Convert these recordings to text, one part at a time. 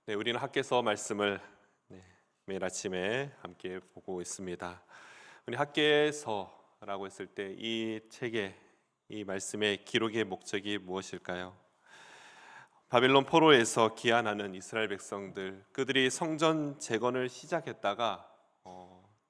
네, 우리는 학개서 말씀을 매일 아침에 함께 보고 있습니다. 우리 학개서라고 했을 때 이 책의 이 말씀의 기록의 목적이 무엇일까요? 바벨론 포로에서 귀환하는 이스라엘 백성들, 그들이 성전 재건을 시작했다가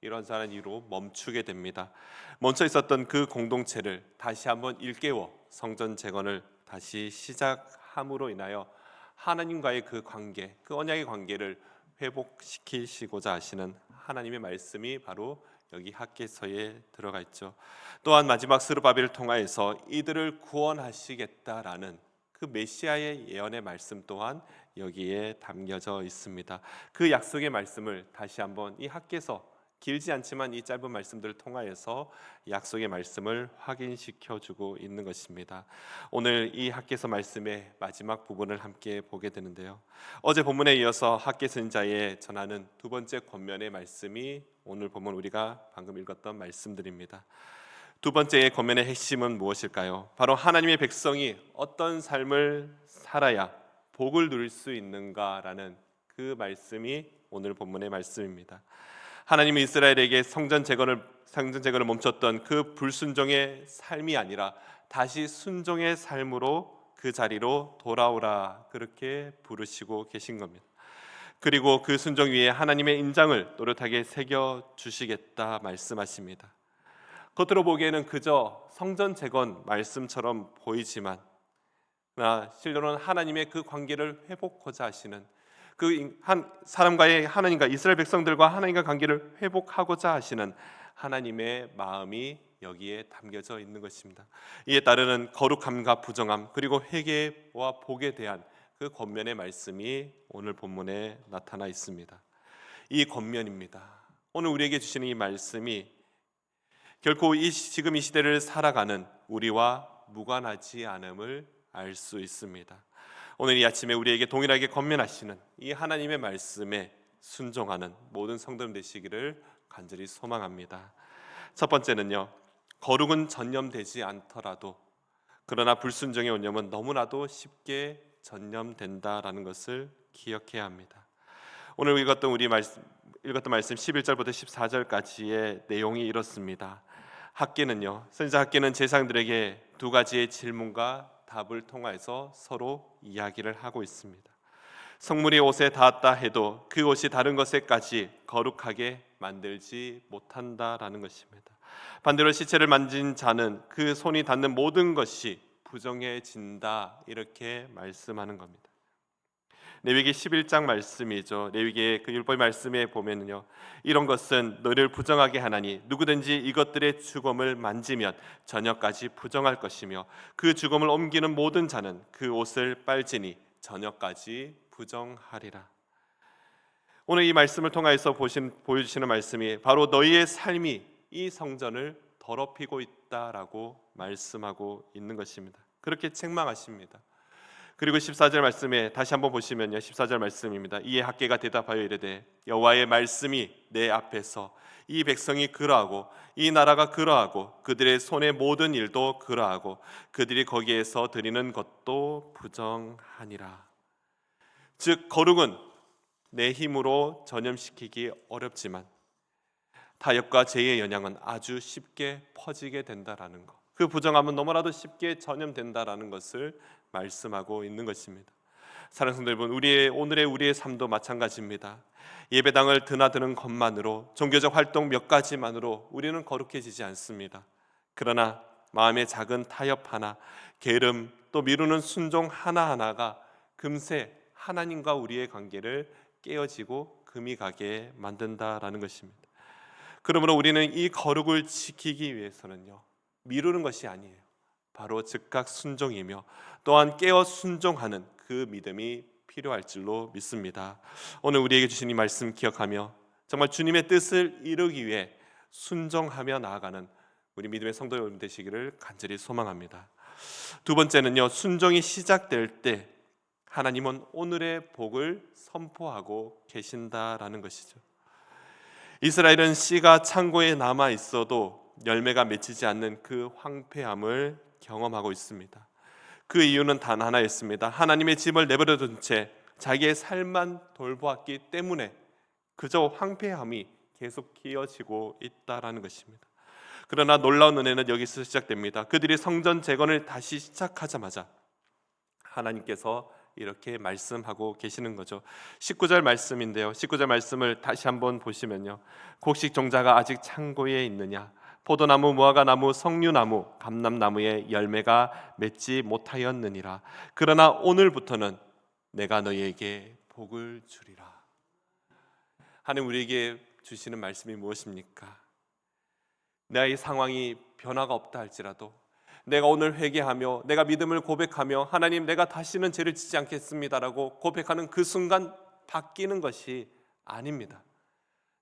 이런저런 이유로 멈추게 됩니다. 멈춰 있었던 그 공동체를 다시 한번 일깨워 성전 재건을 다시 시작함으로 인하여 하나님과의 그 관계, 그 언약의 관계를 회복시키시고자 하시는 하나님의 말씀이 바로 여기 학개서에 들어가 있죠. 또한 마지막 스룹바벨을 통하여서 이들을 구원하시겠다라는 그 메시아의 예언의 말씀 또한 여기에 담겨져 있습니다. 그 약속의 말씀을 다시 한번 이 학개서, 길지 않지만 이 짧은 말씀들을 통하여서 약속의 말씀을 확인시켜 주고 있는 것입니다. 오늘 이 학개서 말씀의 마지막 부분을 함께 보게 되는데요, 어제 본문에 이어서 학개서 인자에 전하는 두 번째 권면의 말씀이 오늘 본문 우리가 방금 읽었던 말씀들입니다. 두 번째의 권면의 핵심은 무엇일까요? 바로 하나님의 백성이 어떤 삶을 살아야 복을 누릴 수 있는가라는 그 말씀이 오늘 본문의 말씀입니다. 하나님이 이스라엘에게 성전 재건을 멈췄던 그 불순종의 삶이 아니라 다시 순종의 삶으로 그 자리로 돌아오라, 그렇게 부르시고 계신 겁니다. 그리고 그 순종 위에 하나님의 인장을 또렷하게 새겨 주시겠다 말씀하십니다. 겉으로 보기에는 그저 성전 재건 말씀처럼 보이지만 실로는 하나님의 그 관계를 회복하고자 하시는, 그 한 사람과의, 하나님과 이스라엘 백성들과 하나님과 관계를 회복하고자 하시는 하나님의 마음이 여기에 담겨져 있는 것입니다. 이에 따르는 거룩함과 부정함, 그리고 회개와 복에 대한 그 권면의 말씀이 오늘 본문에 나타나 있습니다. 이 권면입니다. 오늘 우리에게 주시는 이 말씀이 결코 지금 이 시대를 살아가는 우리와 무관하지 않음을 알 수 있습니다. 오늘 이 아침에 우리에게 동일하게 권면하시는 이 하나님의 말씀에 순종하는 모든 성도님 되시기를 간절히 소망합니다. 첫 번째는요, 거룩은 전념되지 않더라도 그러나 불순종의 온념은 너무나도 쉽게 전념된다라는 것을 기억해야 합니다. 오늘 읽었던 말씀 11절부터 14절까지의 내용이 이렇습니다. 학개는요, 선지자 학개는 제사장들에게 두 가지의 질문과 답을 통해서 서로 이야기를 하고 있습니다. 성물이 옷에 닿았다 해도 그 옷이 다른 것에까지 거룩하게 만들지 못한다라는 것입니다. 반대로 시체를 만진 자는 그 손이 닿는 모든 것이 부정해진다, 이렇게 말씀하는 겁니다. 레위기 11장 말씀이죠. 레위기의 그 율법 말씀에 보면요, 이런 것은 너를 부정하게 하나니 누구든지 이것들의 주검을 만지면 저녁까지 부정할 것이며 그 주검을 옮기는 모든 자는 그 옷을 빨지니 저녁까지 부정하리라. 오늘 이 말씀을 통하여서 보여주시는 말씀이 바로 너희의 삶이 이 성전을 더럽히고 있다라고 말씀하고 있는 것입니다. 그렇게 책망하십니다. 그리고 14절 말씀에 다시 한번 보시면요, 14절 말씀입니다. 이에 학개가 대답하여 이르되 여호와의 말씀이 내 앞에서 이 백성이 그러하고 이 나라가 그러하고 그들의 손의 모든 일도 그러하고 그들이 거기에서 드리는 것도 부정하니라. 즉 거룩은 내 힘으로 전염시키기 어렵지만 타협과 죄의 영향은 아주 쉽게 퍼지게 된다라는 것, 그 부정함은 너무나도 쉽게 전염된다라는 것을 말씀하고 있는 것입니다. 사랑하는 성도 여러분, 오늘의 우리의 삶도 마찬가지입니다. 예배당을 드나드는 것만으로, 종교적 활동 몇 가지만으로 우리는 거룩해지지 않습니다. 그러나 마음의 작은 타협 하나, 게으름, 또 미루는 순종 하나하나가 금세 하나님과 우리의 관계를 깨어지고 금이 가게 만든다라는 것입니다. 그러므로 우리는 이 거룩을 지키기 위해서는요, 미루는 것이 아니에요. 바로 즉각 순종이며 또한 깨어 순종하는 그 믿음이 필요할 줄로 믿습니다. 오늘 우리에게 주신 이 말씀 기억하며 정말 주님의 뜻을 이루기 위해 순종하며 나아가는 우리 믿음의 성도 여러분 되시기를 간절히 소망합니다. 두 번째는요, 순종이 시작될 때 하나님은 오늘의 복을 선포하고 계신다라는 것이죠. 이스라엘은 씨가 창고에 남아 있어도 열매가 맺히지 않는 그 황폐함을 경험하고 있습니다. 그 이유는 단 하나였습니다. 하나님의 집을 내버려둔 채 자기의 삶만 돌보았기 때문에 그저 황폐함이 계속 이어지고 있다라는 것입니다. 그러나 놀라운 은혜는 여기서 시작됩니다. 그들이 성전 재건을 다시 시작하자마자 하나님께서 이렇게 말씀하고 계시는 거죠. 19절 말씀인데요. 19절 말씀을 다시 한번 보시면요. 곡식 종자가 아직 창고에 있느냐? 포도나무, 무화과나무, 석류나무, 감람나무의 열매가 맺지 못하였느니라. 그러나 오늘부터는 내가 너희에게 복을 주리라. 하나님 우리에게 주시는 말씀이 무엇입니까? 나의 상황이 변화가 없다 할지라도 내가 오늘 회개하며 내가 믿음을 고백하며 하나님 내가 다시는 죄를 짓지 않겠습니다라고 고백하는 그 순간 바뀌는 것이 아닙니다.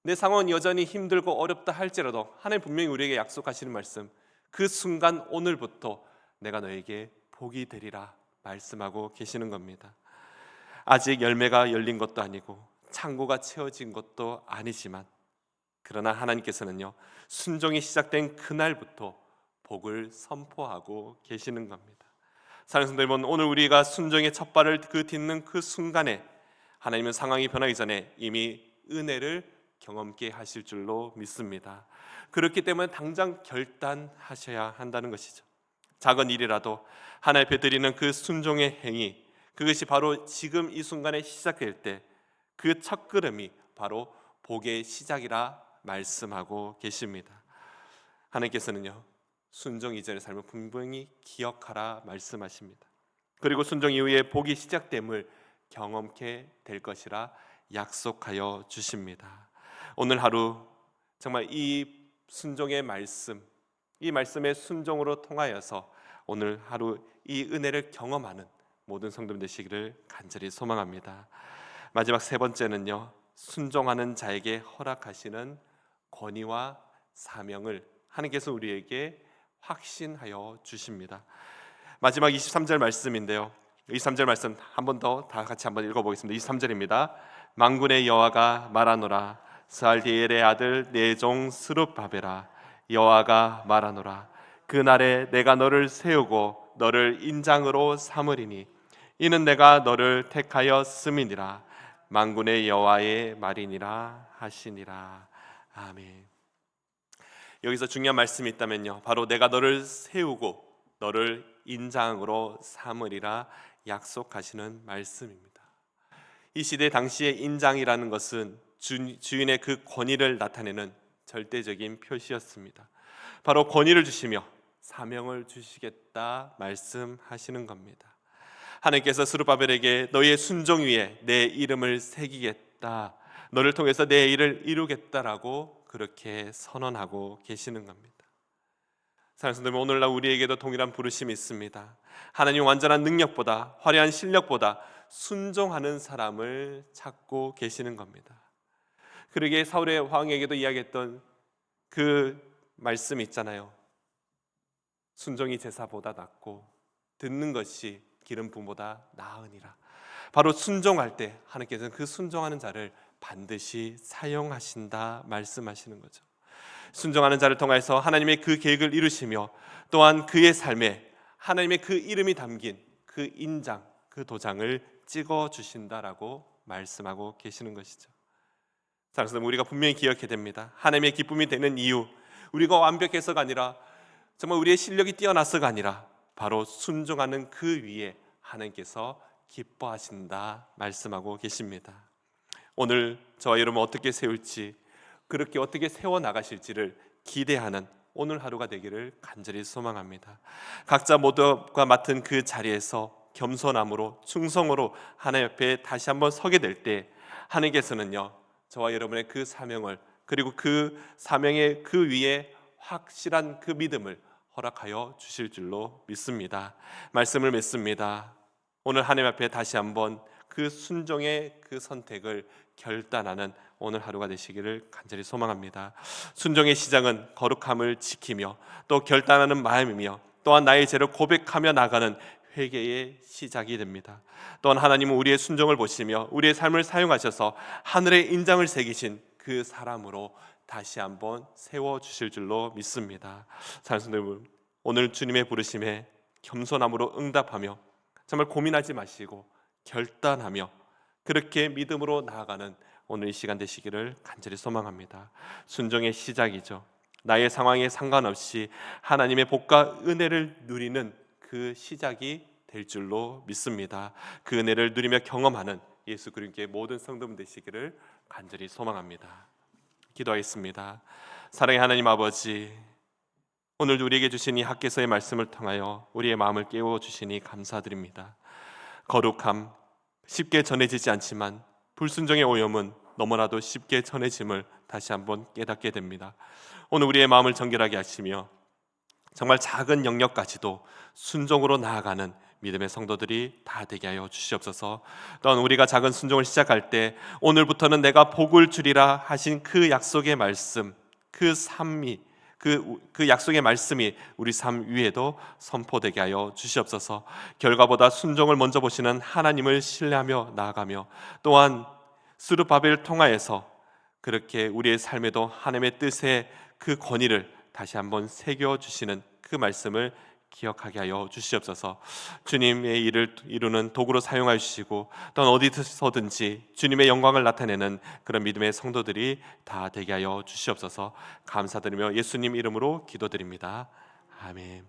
내 상황은 여전히 힘들고 어렵다 할지라도 하나님 분명히 우리에게 약속하시는 말씀, 그 순간 오늘부터 내가 너에게 복이 되리라 말씀하고 계시는 겁니다. 아직 열매가 열린 것도 아니고 창고가 채워진 것도 아니지만 그러나 하나님께서는요, 순종이 시작된 그날부터 복을 선포하고 계시는 겁니다. 사랑하는 성도 여러분, 오늘 우리가 순종의 첫 발을 딛는 그 순간에 하나님은 상황이 변하기 전에 이미 은혜를 경험케 하실 줄로 믿습니다. 그렇기 때문에 당장 결단하셔야 한다는 것이죠. 작은 일이라도 하나님 앞에 드리는 그 순종의 행위, 그것이 바로 지금 이 순간에 시작될 때 그 첫걸음이 바로 복의 시작이라 말씀하고 계십니다. 하나님께서는요, 순종 이전의 삶을 분명히 기억하라 말씀하십니다. 그리고 순종 이후에 복이 시작됨을 경험케 될 것이라 약속하여 주십니다. 오늘 하루 정말 이 순종의 말씀, 이 말씀의 순종으로 통하여서 오늘 하루 이 은혜를 경험하는 모든 성도들 되시기를 간절히 소망합니다. 마지막 세 번째는요, 순종하는 자에게 허락하시는 권위와 사명을 하나님께서 우리에게 확신하여 주십니다. 마지막 23절 말씀인데요, 23절 말씀 한 번 더 다 같이 한번 읽어보겠습니다. 23절입니다. 만군의 여호와가 말하노라. 스알디엘의 아들 내 종 스룹바벨아, 여호와가 말하노라. 그날에 내가 너를 세우고 너를 인장으로 삼으리니 이는 내가 너를 택하였음이니라. 만군의 여호와의 말이니라 하시니라. 아멘. 여기서 중요한 말씀이 있다면요, 바로 내가 너를 세우고 너를 인장으로 삼으리라 약속하시는 말씀입니다. 이 시대 당시의 인장이라는 것은 주인의 그 권위를 나타내는 절대적인 표시였습니다. 바로 권위를 주시며 사명을 주시겠다 말씀하시는 겁니다. 하나님께서 스룹바벨에게 너희의 순종 위에 내 이름을 새기겠다, 너를 통해서 내 일을 이루겠다라고 그렇게 선언하고 계시는 겁니다. 사랑하는 성도 여러분, 오늘날 우리에게도 동일한 부르심이 있습니다. 하나님 완전한 능력보다, 화려한 실력보다 순종하는 사람을 찾고 계시는 겁니다. 그러기에 사울의 왕에게도 이야기했던 그 말씀이 있잖아요. 순종이 제사보다 낫고 듣는 것이 기름 부음보다 나으니라. 바로 순종할 때 하나님께서는 그 순종하는 자를 반드시 사용하신다 말씀하시는 거죠. 순종하는 자를 통해서 하나님의 그 계획을 이루시며 또한 그의 삶에 하나님의 그 이름이 담긴 그 인장, 그 도장을 찍어 주신다라고 말씀하고 계시는 것이죠. 사랑하는 우리가 분명히 기억해야 됩니다. 하나님의 기쁨이 되는 이유, 우리가 완벽해서가 아니라 정말 우리의 실력이 뛰어나서가 아니라 바로 순종하는 그 위에 하나님께서 기뻐하신다 말씀하고 계십니다. 오늘 저와 여러분 어떻게 세울지, 그렇게 어떻게 세워나가실지를 기대하는 오늘 하루가 되기를 간절히 소망합니다. 각자 모두가 맡은 그 자리에서 겸손함으로 충성으로 하나님 앞에 다시 한번 서게 될 때 하나님께서는요, 저와 여러분의 그 사명을, 그리고 그 사명의 그 위에 확실한 그 믿음을 허락하여 주실 줄로 믿습니다. 말씀을 맺습니다. 오늘 하나님 앞에 다시 한번 그 순종의 그 선택을 결단하는 오늘 하루가 되시기를 간절히 소망합니다. 순종의 시작은 거룩함을 지키며 또 결단하는 마음이며 또한 나의 죄를 고백하며 나가는 회개의 시작이 됩니다. 또한 하나님은 우리의 순종을 보시며 우리의 삶을 사용하셔서 하늘의 인장을 새기신 그 사람으로 다시 한번 세워주실 줄로 믿습니다. 사랑하는 성도 여러분, 오늘 주님의 부르심에 겸손함으로 응답하며 정말 고민하지 마시고 결단하며 그렇게 믿음으로 나아가는 오늘 이 시간 되시기를 간절히 소망합니다. 순종의 시작이죠. 나의 상황에 상관없이 하나님의 복과 은혜를 누리는 그 시작이 될 줄로 믿습니다. 그 은혜를 누리며 경험하는 예수 그리스도의 모든 성도분 되시기를 간절히 소망합니다. 기도하겠습니다. 사랑의 하나님 아버지, 오늘 우리에게 주신 이 학개서의 말씀을 통하여 우리의 마음을 깨워주시니 감사드립니다. 거룩함, 쉽게 전해지지 않지만 불순종의 오염은 너무나도 쉽게 전해짐을 다시 한번 깨닫게 됩니다. 오늘 우리의 마음을 정결하게 하시며 정말 작은 영역까지도 순종으로 나아가는 믿음의 성도들이 다 되게 하여 주시옵소서. 또한 우리가 작은 순종을 시작할 때 오늘부터는 내가 복을 주리라 하신 그 약속의 말씀, 그 삶이 그 약속의 말씀이 우리 삶 위에도 선포되게 하여 주시옵소서. 결과보다 순종을 먼저 보시는 하나님을 신뢰하며 나아가며 또한 스룹바벨을 통하여서 그렇게 우리의 삶에도 하나님의 뜻의 그 권위를 다시 한번 새겨주시는 그 말씀을 기억하게 하여 주시옵소서. 주님의 일을 이루는 도구로 사용하여 주시고 또는 어디서든지 주님의 영광을 나타내는 그런 믿음의 성도들이 다 되게 하여 주시옵소서. 감사드리며 예수님 이름으로 기도드립니다. 아멘.